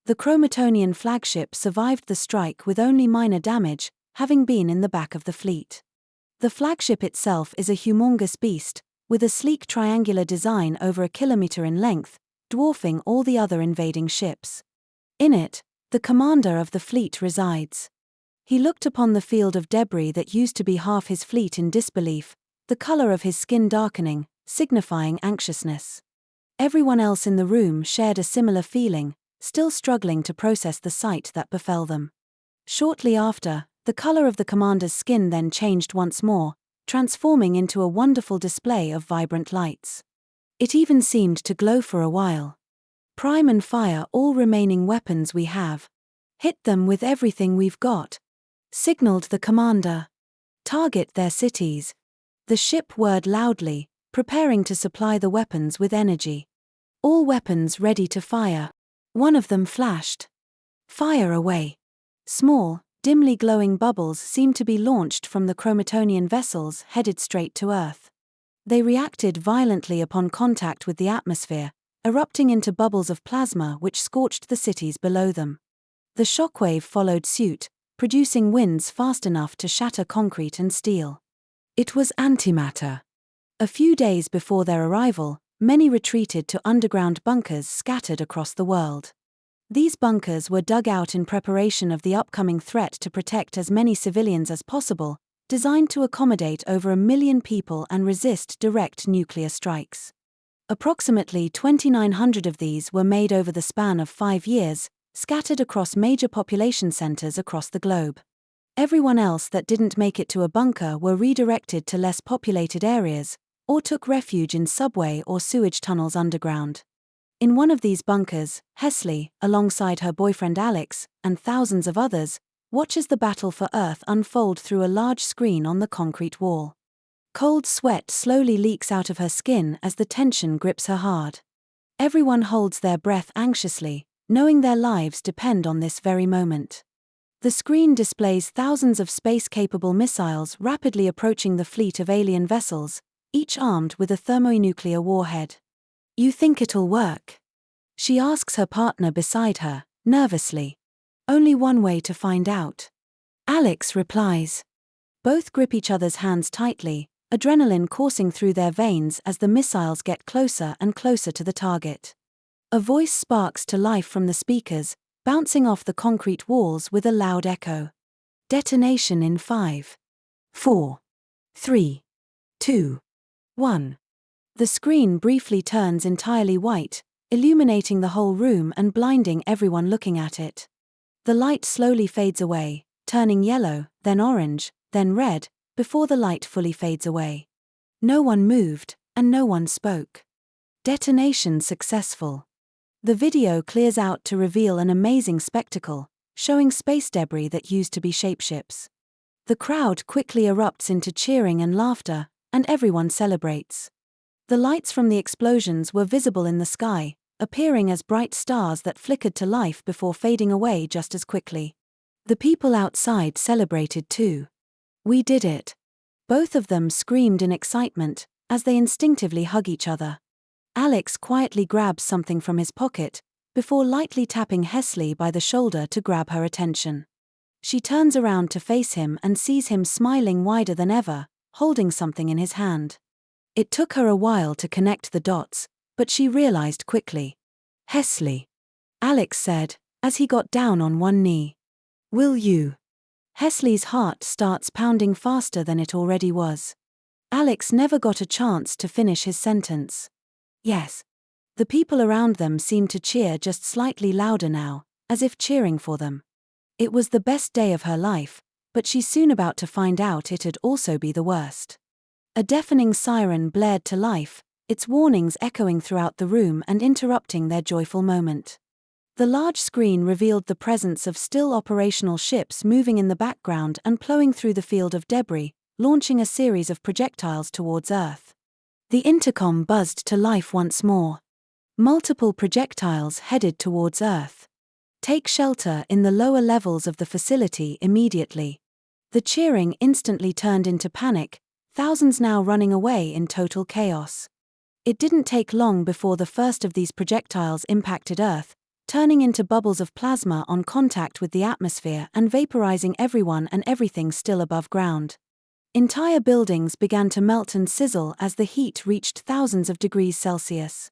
The Chromatonian flagship survived the strike with only minor damage, having been in the back of the fleet. The flagship itself is a humongous beast, with a sleek triangular design over a kilometer in length, dwarfing all the other invading ships. In it, the commander of the fleet resides. He looked upon the field of debris that used to be half his fleet in disbelief, the color of his skin darkening, signifying anxiousness. Everyone else in the room shared a similar feeling, still struggling to process the sight that befell them. Shortly after, the color of the commander's skin then changed once more, transforming into a wonderful display of vibrant lights. It even seemed to glow for a while. "Prime and fire all remaining weapons we have. Hit them with everything we've got," signaled the commander. "Target their cities." The ship whirred loudly, preparing to supply the weapons with energy. All weapons ready to fire. One of them flashed. "Fire away." Small, dimly glowing bubbles seemed to be launched from the Chromatonian vessels headed straight to Earth. They reacted violently upon contact with the atmosphere, erupting into bubbles of plasma which scorched the cities below them. The shockwave followed suit, producing winds fast enough to shatter concrete and steel. It was antimatter. A few days before their arrival, many retreated to underground bunkers scattered across the world. These bunkers were dug out in preparation of the upcoming threat to protect as many civilians as possible, designed to accommodate over 1 million people and resist direct nuclear strikes. Approximately 2,900 of these were made over the span of 5 years, scattered across major population centers across the globe. Everyone else that didn't make it to a bunker were redirected to less populated areas, or took refuge in subway or sewage tunnels underground. In one of these bunkers, Hesley, alongside her boyfriend Alex, and thousands of others, watches the battle for Earth unfold through a large screen on the concrete wall. Cold sweat slowly leaks out of her skin as the tension grips her hard. Everyone holds their breath anxiously, knowing their lives depend on this very moment. The screen displays thousands of space-capable missiles rapidly approaching the fleet of alien vessels, each armed with a thermonuclear warhead. "You think it'll work?" she asks her partner beside her, nervously. "Only one way to find out," Alex replies. Both grip each other's hands tightly, adrenaline coursing through their veins as the missiles get closer and closer to the target. A voice sparks to life from the speakers, bouncing off the concrete walls with a loud echo. "Detonation in 5, 4, 3, 2, 1. The screen briefly turns entirely white, illuminating the whole room and blinding everyone looking at it. The light slowly fades away, turning yellow, then orange, then red, before the light fully fades away. No one moved, and no one spoke. Detonation successful. The video clears out to reveal an amazing spectacle, showing space debris that used to be shapeships. The crowd quickly erupts into cheering and laughter, and everyone celebrates. The lights from the explosions were visible in the sky, appearing as bright stars that flickered to life before fading away just as quickly. The people outside celebrated too. "We did it!" Both of them screamed in excitement, as they instinctively hug each other. Alex quietly grabs something from his pocket, before lightly tapping Hesley by the shoulder to grab her attention. She turns around to face him and sees him smiling wider than ever, holding something in his hand. It took her a while to connect the dots, but she realized quickly. "Hesley," Alex said, as he got down on one knee. "Will you?" Hesley's heart starts pounding faster than it already was. Alex never got a chance to finish his sentence. "Yes." The people around them seemed to cheer just slightly louder now, as if cheering for them. It was the best day of her life, but she's soon about to find out it'd also be the worst. A deafening siren blared to life, its warnings echoing throughout the room and interrupting their joyful moment. The large screen revealed the presence of still operational ships moving in the background and plowing through the field of debris, launching a series of projectiles towards Earth. The intercom buzzed to life once more. Multiple projectiles headed towards Earth. "Take shelter in the lower levels of the facility immediately." The cheering instantly turned into panic, thousands now running away in total chaos. It didn't take long before the first of these projectiles impacted Earth, turning into bubbles of plasma on contact with the atmosphere and vaporizing everyone and everything still above ground. Entire buildings began to melt and sizzle as the heat reached thousands of degrees Celsius.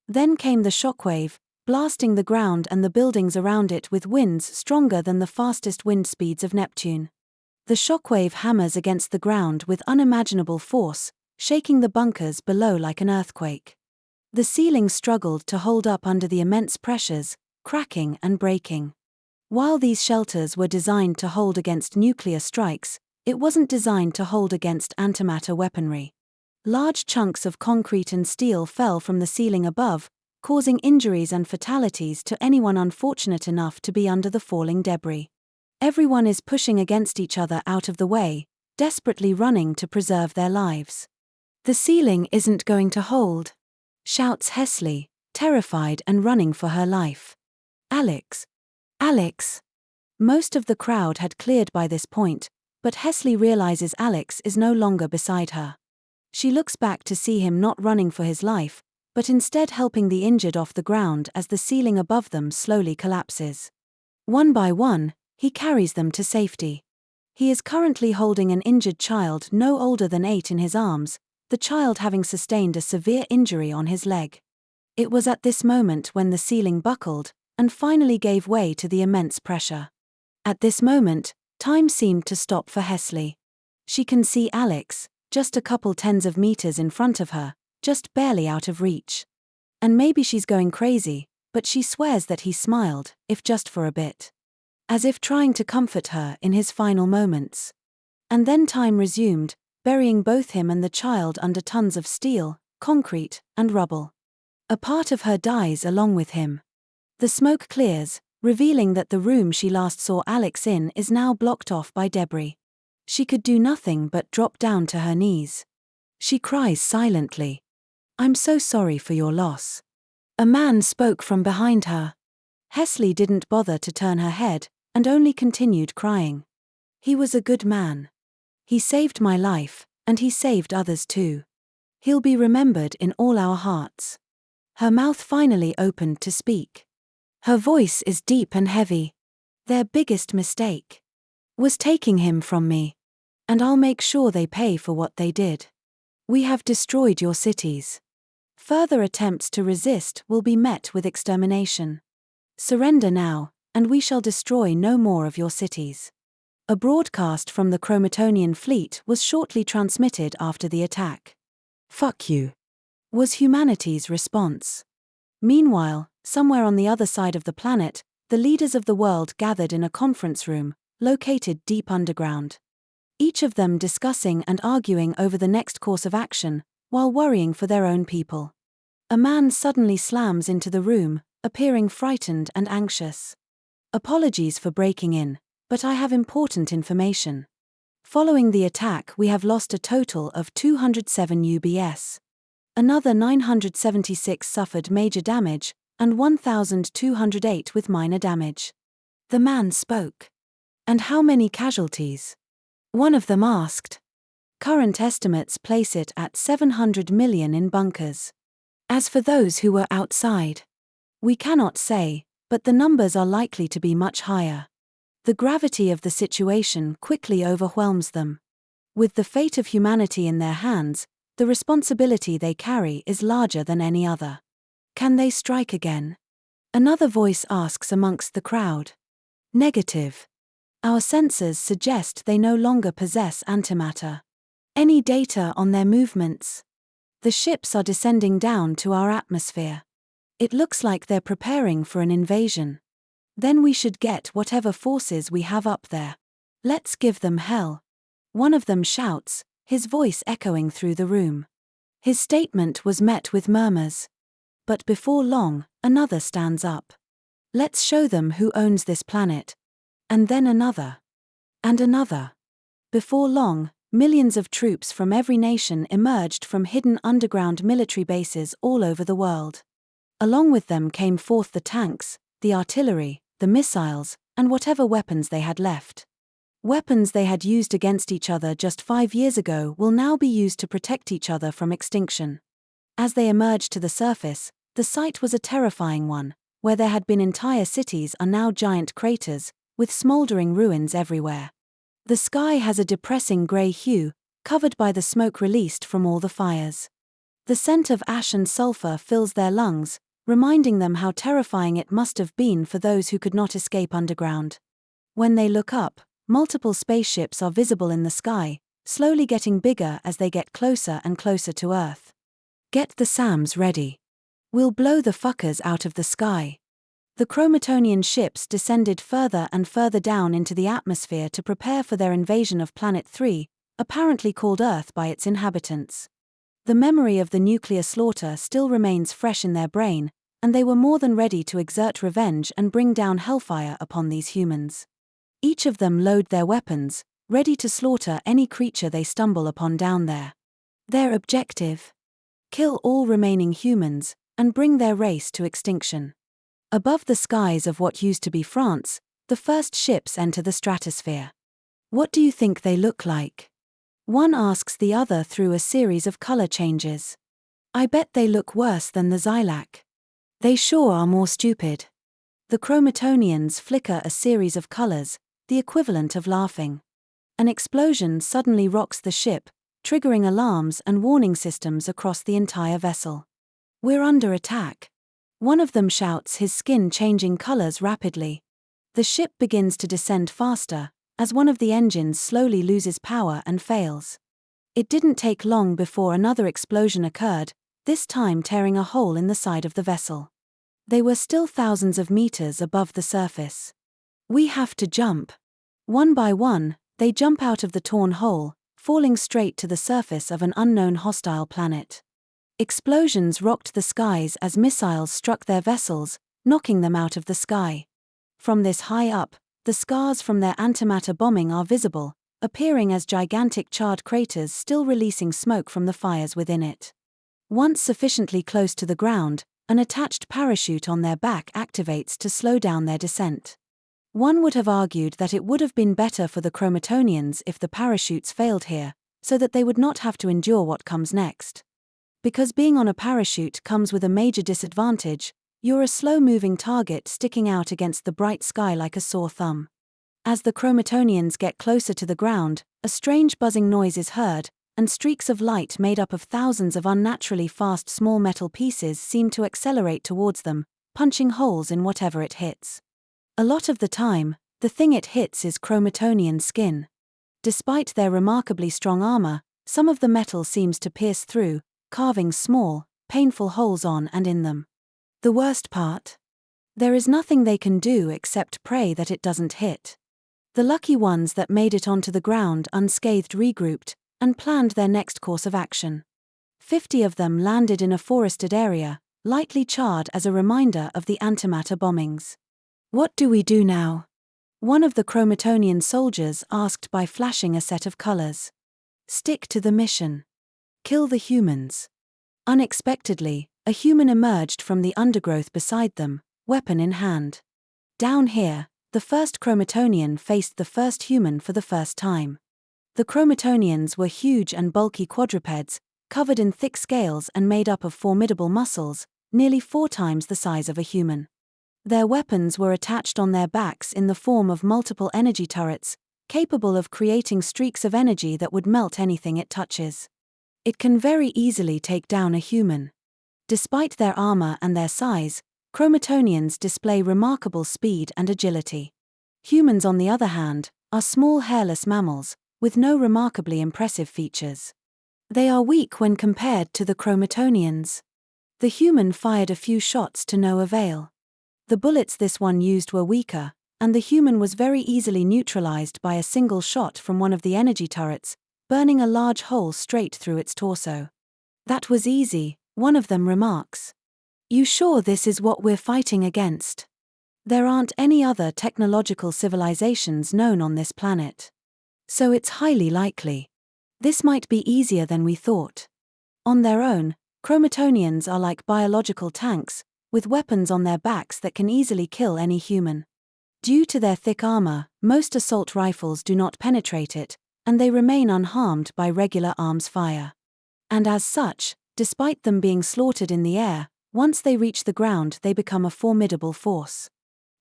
Then came the shockwave, blasting the ground and the buildings around it with winds stronger than the fastest wind speeds of Neptune. The shockwave hammers against the ground with unimaginable force, shaking the bunkers below like an earthquake. The ceiling struggled to hold up under the immense pressures, cracking and breaking. While these shelters were designed to hold against nuclear strikes, it wasn't designed to hold against antimatter weaponry. Large chunks of concrete and steel fell from the ceiling above, causing injuries and fatalities to anyone unfortunate enough to be under the falling debris. Everyone is pushing against each other out of the way, desperately running to preserve their lives. "The ceiling isn't going to hold," shouts Hesley, terrified and running for her life. "Alex! Alex!" Most of the crowd had cleared by this point, but Hesley realizes Alex is no longer beside her. She looks back to see him not running for his life, but instead helping the injured off the ground as the ceiling above them slowly collapses. One by one, he carries them to safety. He is currently holding an injured child no older than 8 in his arms, the child having sustained a severe injury on his leg. It was at this moment when the ceiling buckled, and finally gave way to the immense pressure. At this moment, time seemed to stop for Hesley. She can see Alex, just a couple tens of meters in front of her, just barely out of reach. And maybe she's going crazy, but she swears that he smiled, if just for a bit. As if trying to comfort her in his final moments. And then time resumed, burying both him and the child under tons of steel, concrete, and rubble. A part of her dies along with him. The smoke clears, revealing that the room she last saw Alex in is now blocked off by debris. She could do nothing but drop down to her knees. She cries silently. "I'm so sorry for your loss." A man spoke from behind her. Hesley didn't bother to turn her head, and only continued crying. "He was a good man. He saved my life, and he saved others too. He'll be remembered in all our hearts." Her mouth finally opened to speak. Her voice is deep and heavy. "Their biggest mistake was taking him from me. And I'll make sure they pay for what they did. We have destroyed your cities. Further attempts to resist will be met with extermination. Surrender now, and we shall destroy no more of your cities." A broadcast from the Chromatonian fleet was shortly transmitted after the attack. "Fuck you," was humanity's response. Meanwhile, somewhere on the other side of the planet, the leaders of the world gathered in a conference room, located deep underground. Each of them discussing and arguing over the next course of action, while worrying for their own people. A man suddenly slams into the room, appearing frightened and anxious. "Apologies for breaking in, but I have important information. Following the attack, we have lost a total of 207 UBS. Another 976 suffered major damage, and 1,208 with minor damage." The man spoke. "And how many casualties?" one of them asked. "Current estimates place it at 700 million in bunkers. As for those who were outside, we cannot say, but the numbers are likely to be much higher. The gravity of the situation quickly overwhelms them. With the fate of humanity in their hands, the responsibility they carry is larger than any other. Can they strike again?" Another voice asks amongst the crowd. "Negative. Our sensors suggest they no longer possess antimatter. Any data on their movements? The ships are descending down to our atmosphere. It looks like they're preparing for an invasion. Then we should get whatever forces we have up there. Let's give them hell." One of them shouts, his voice echoing through the room. His statement was met with murmurs. But before long, another stands up. "Let's show them who owns this planet." And then another. And another. Before long, millions of troops from every nation emerged from hidden underground military bases all over the world. Along with them came forth the tanks, the artillery, the missiles, and whatever weapons they had left. Weapons they had used against each other just 5 years ago will now be used to protect each other from extinction. As they emerged to the surface, the sight was a terrifying one, where there had been entire cities are now giant craters, with smoldering ruins everywhere. The sky has a depressing grey hue, covered by the smoke released from all the fires. The scent of ash and sulfur fills their lungs, reminding them how terrifying it must have been for those who could not escape underground. When they look up, multiple spaceships are visible in the sky, slowly getting bigger as they get closer and closer to Earth. Get the SAMs ready. We'll blow the fuckers out of the sky. The Chromatonian ships descended further and further down into the atmosphere to prepare for their invasion of Planet 3, apparently called Earth by its inhabitants. The memory of the nuclear slaughter still remains fresh in their brain, and they were more than ready to exert revenge and bring down hellfire upon these humans. Each of them load their weapons, ready to slaughter any creature they stumble upon down there. Their objective? Kill all remaining humans, and bring their race to extinction. Above the skies of what used to be France, the first ships enter the stratosphere. What do you think they look like? One asks the other through a series of color changes. I bet they look worse than the Xylac. They sure are more stupid. The Chromatonians flicker a series of colors, the equivalent of laughing. An explosion suddenly rocks the ship, triggering alarms and warning systems across the entire vessel. We're under attack. One of them shouts, his skin changing colors rapidly. The ship begins to descend faster, as one of the engines slowly loses power and fails. It didn't take long before another explosion occurred, this time tearing a hole in the side of the vessel. They were still thousands of meters above the surface. We have to jump. One by one, they jump out of the torn hole, falling straight to the surface of an unknown hostile planet. Explosions rocked the skies as missiles struck their vessels, knocking them out of the sky. From this high up, the scars from their antimatter bombing are visible, appearing as gigantic charred craters still releasing smoke from the fires within it. Once sufficiently close to the ground, an attached parachute on their back activates to slow down their descent. One would have argued that it would have been better for the Chromatonians if the parachutes failed here, so that they would not have to endure what comes next. Because being on a parachute comes with a major disadvantage, you're a slow-moving target sticking out against the bright sky like a sore thumb. As the Chromatonians get closer to the ground, a strange buzzing noise is heard, and streaks of light made up of thousands of unnaturally fast small metal pieces seem to accelerate towards them, punching holes in whatever it hits. A lot of the time, the thing it hits is Chromatonian skin. Despite their remarkably strong armor, some of the metal seems to pierce through, carving small, painful holes on and in them. The worst part? There is nothing they can do except pray that it doesn't hit. The lucky ones that made it onto the ground unscathed regrouped, and planned their next course of action. 50 of them landed in a forested area, lightly charred as a reminder of the antimatter bombings. What do we do now? One of the Chromatonian soldiers asked by flashing a set of colors. Stick to the mission. Kill the humans. Unexpectedly, a human emerged from the undergrowth beside them, weapon in hand. Down here, the first Chromatonian faced the first human for the first time. The Chromatonians were huge and bulky quadrupeds, covered in thick scales and made up of formidable muscles, nearly 4 times the size of a human. Their weapons were attached on their backs in the form of multiple energy turrets, capable of creating streaks of energy that would melt anything it touches. It can very easily take down a human. Despite their armor and their size, Chromatonians display remarkable speed and agility. Humans, on the other hand, are small hairless mammals, with no remarkably impressive features. They are weak when compared to the Chromatonians. The human fired a few shots to no avail. The bullets this one used were weaker, and the human was very easily neutralized by a single shot from one of the energy turrets, burning a large hole straight through its torso. That was easy, one of them remarks. You sure this is what we're fighting against? There aren't any other technological civilizations known on this planet. So it's highly likely. This might be easier than we thought. On their own, Chromatonians are like biological tanks, with weapons on their backs that can easily kill any human. Due to their thick armor, most assault rifles do not penetrate it, and they remain unharmed by regular arms fire. And as such, despite them being slaughtered in the air, Once they reach the ground, they become a formidable force.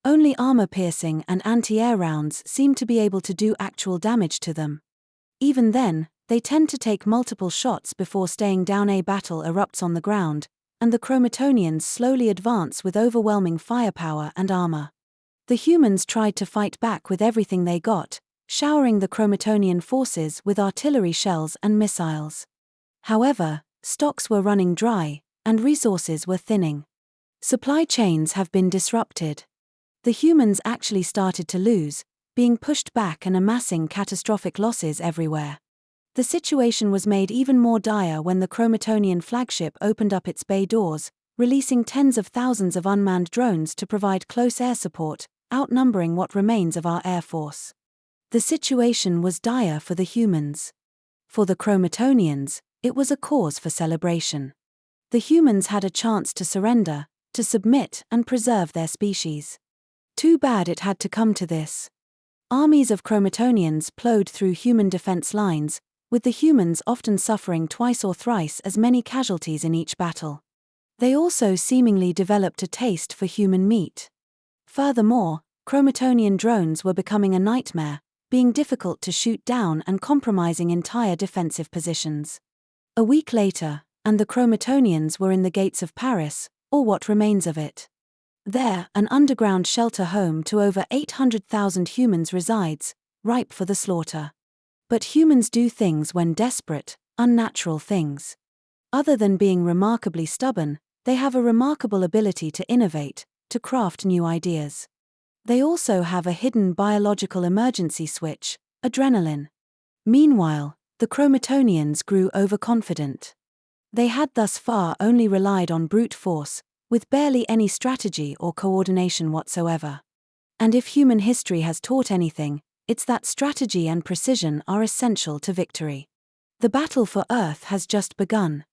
Only armor-piercing and anti-air rounds seem to be able to do actual damage to them. Even then, they tend to take multiple shots before staying down. A battle erupts on the ground, and the Chromatonians slowly advance with overwhelming firepower and armor. The humans tried to fight back with everything they got, showering the Chromatonian forces with artillery shells and missiles. However, stocks were running dry, and resources were thinning. Supply chains have been disrupted. The humans actually started to lose, being pushed back and amassing catastrophic losses everywhere. The situation was made even more dire when the Chromatonian flagship opened up its bay doors, releasing tens of thousands of unmanned drones to provide close air support, outnumbering what remains of our air force. The situation was dire for the humans. For the Chromatonians, it was a cause for celebration. The humans had a chance to surrender, to submit and preserve their species. Too bad it had to come to this. Armies of Chromatonians plowed through human defense lines, with the humans often suffering twice or thrice as many casualties in each battle. They also seemingly developed a taste for human meat. Furthermore, Chromatonian drones were becoming a nightmare, being difficult to shoot down and compromising entire defensive positions. A week later, and the Chromatonians were in the gates of Paris, or what remains of it. There, an underground shelter home to over 800,000 humans resides, ripe for the slaughter. But humans do things when desperate, unnatural things. Other than being remarkably stubborn, they have a remarkable ability to innovate, to craft new ideas. They also have a hidden biological emergency switch, adrenaline. Meanwhile, the Chromatonians grew overconfident. They had thus far only relied on brute force, with barely any strategy or coordination whatsoever. And if human history has taught anything, it's that strategy and precision are essential to victory. The battle for Earth has just begun.